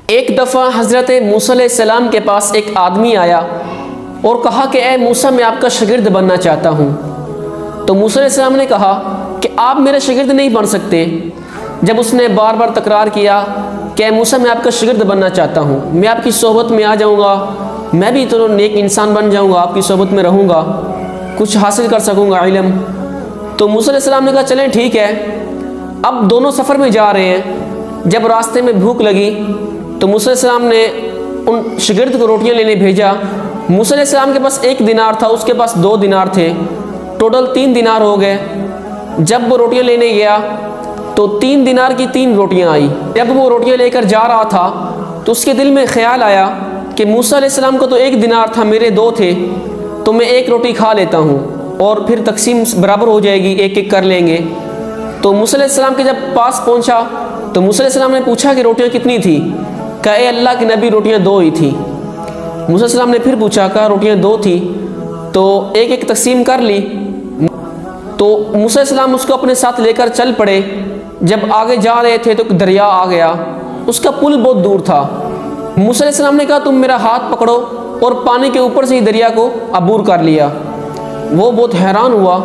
ایک دفعہ حضرت موسیٰ علیہ السلام کے پاس ایک آدمی آیا اور کہا کہ اے موسیٰ میں آپ کا شاگرد بننا چاہتا ہوں۔ تو موسیٰ علیہ السلام نے کہا کہ آپ میرے شاگرد نہیں بن سکتے۔ جب اس نے بار بار تکرار کیا کہ اے موسیٰ میں آپ کا شاگرد بننا چاہتا ہوں، میں آپ کی صحبت میں آ جاؤں گا، میں بھی تو نیک انسان بن جاؤں گا، آپ کی صحبت میں رہوں گا، کچھ حاصل کر سکوں گا علم۔ تو موسیٰ علیہ السلام نے کہا چلیں ٹھیک ہے۔ اب دونوں سفر میں جا رہے ہیں۔ جب راستے میں بھوک لگی تو موسیٰ علیہ السلام نے ان شاگرد کو روٹیاں لینے بھیجا۔ موسیٰ علیہ السلام کے پاس 1 دینار تھا، اس کے پاس 2 دینار تھے، ٹوٹل 3 دینار ہو گئے۔ جب وہ روٹیاں لینے گیا تو 3 دینار کی 3 روٹیاں آئی۔ جب وہ روٹیاں لے کر جا رہا تھا تو اس کے دل میں خیال آیا کہ موسیٰ علیہ السلام کو تو 1 دینار تھا، میرے 2 تھے، تو میں 1 روٹی کھا لیتا ہوں اور پھر تقسیم برابر ہو جائے گی، ایک ایک کر لیں گے۔ تو موسیٰ علیہ السلام کے جب پاس پہنچا تو موسیٰ علیہ السلام نے پوچھا کہ روٹیاں کتنی تھی؟ کہا اے اللہ کے نبی روٹیاں 2 ہی تھی۔ موسیٰ علیہ السلام نے پھر پوچھا، کہا روٹیاں 2 تھی تو ایک ایک تقسیم کر لی۔ تو موسیٰ علیہ السلام اس کو اپنے ساتھ لے کر چل پڑے۔ جب آگے جا رہے تھے تو ایک دریا آ گیا، اس کا پل بہت دور تھا۔ موسیٰ علیہ السلام نے کہا تم میرا ہاتھ پکڑو، اور پانی کے اوپر سے ہی دریا کو عبور کر لیا۔ وہ بہت حیران ہوا۔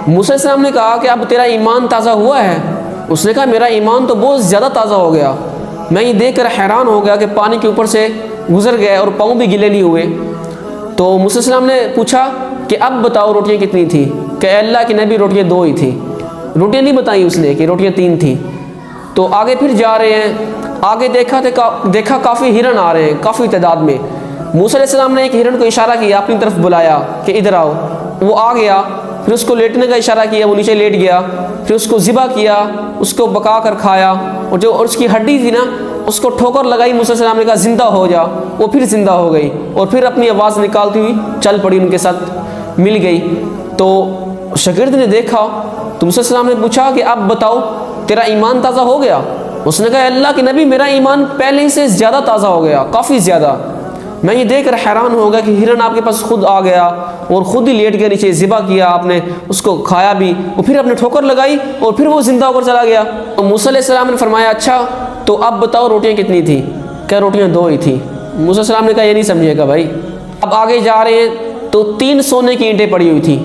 موسیٰ علیہ السلام نے کہا کہ اب تیرا ایمان تازہ ہوا ہے؟ اس نے کہا میرا ایمان تو بہت زیادہ تازہ ہو گیا، میں یہ دیکھ کر حیران ہو گیا کہ پانی کے اوپر سے گزر گئے اور پاؤں بھی گیلے نہیں ہوئے۔ تو موسیٰ علیہ السلام نے پوچھا کہ اب بتاؤ روٹیاں کتنی تھی؟ کہ اے اللہ کی نبی روٹیاں 2 ہی تھی۔ روٹیاں نہیں بتائیں اس نے کہ روٹیاں 3 تھیں۔ تو آگے پھر جا رہے ہیں، آگے دیکھا کافی ہرن آ رہے ہیں، کافی تعداد میں۔ موسیٰ علیہ السلام نے ایک ہرن کو اشارہ کیا، اپنی طرف بلایا کہ ادھر آؤ۔ وہ آ گیا، پھر اس کو لیٹنے کا اشارہ کیا، وہ نیچے لیٹ گیا۔ پھر اس کو ذبح کیا، اس کو پکا کر کھایا، اور اس کی ہڈی تھی نا، اس کو ٹھوکر لگائی۔ موسیٰ علیہ السلام نے کہا زندہ ہو جا، وہ پھر زندہ ہو گئی، اور پھر اپنی آواز نکالتی ہوئی چل پڑی، ان کے ساتھ مل گئی۔ تو شاگرد نے دیکھا تو موسیٰ علیہ السلام نے پوچھا کہ اب بتاؤ تیرا ایمان تازہ ہو گیا؟ اس نے کہا اللہ کے نبی میرا ایمان پہلے سے زیادہ تازہ ہو گیا، کافی زیادہ۔ میں یہ دیکھ کر حیران ہو گیا کہ ہرن آپ کے پاس خود آ گیا اور خود ہی لیٹ گیا، نیچے ذبح کیا آپ نے، اس کو کھایا بھی، اور پھر اپنے ٹھوکر لگائی اور پھر وہ زندہ ہو کر چلا گیا۔ تو موسیٰ علیہ السلام نے فرمایا اچھا تو اب بتاؤ روٹیاں کتنی تھی؟ کہ روٹیاں 2 ہی تھی۔ موسیٰ علیہ السلام نے کہا یہ نہیں سمجھے گا بھائی۔ اب آگے جا رہے ہیں تو 3 سونے کی اینٹیں پڑی ہوئی تھی۔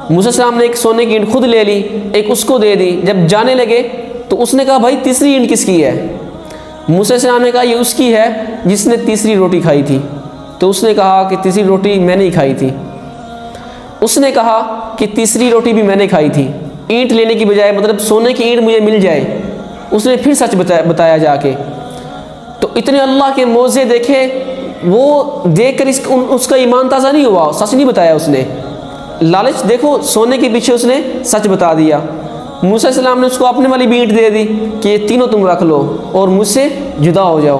موسیٰ علیہ السلام نے ایک سونے کی اینٹ خود لے لی، ایک اس کو دے دی۔ جب جانے لگے تو اس نے کہا بھائی تیسری اینٹ کس کی ہے؟ موسیٰ علیہ السلام نے کہا یہ اس کی ہے جس نے تیسری روٹی کھائی تھی۔ تو اس نے کہا کہ تیسری روٹی میں نہیں کھائی تھی۔ اس نے کہا کہ تیسری روٹی بھی میں نے کھائی تھی۔ اینٹ لینے کی بجائے، مطلب سونے کی اینٹ مجھے مل جائے، اس نے پھر سچ بتایا جا کے۔ تو اتنے اللہ کے معجزے دیکھے، وہ دیکھ کر اس کا ایمان تازہ نہیں ہوا، سچ نہیں بتایا اس نے۔ لالچ دیکھو، سونے کے پیچھے اس نے سچ بتا دیا۔ موسیٰ علیہ السلام نے اس کو اپنے والی بھی اینٹ دے دی کہ یہ تینوں تم رکھ لو اور مجھ سے جدا ہو جاؤ۔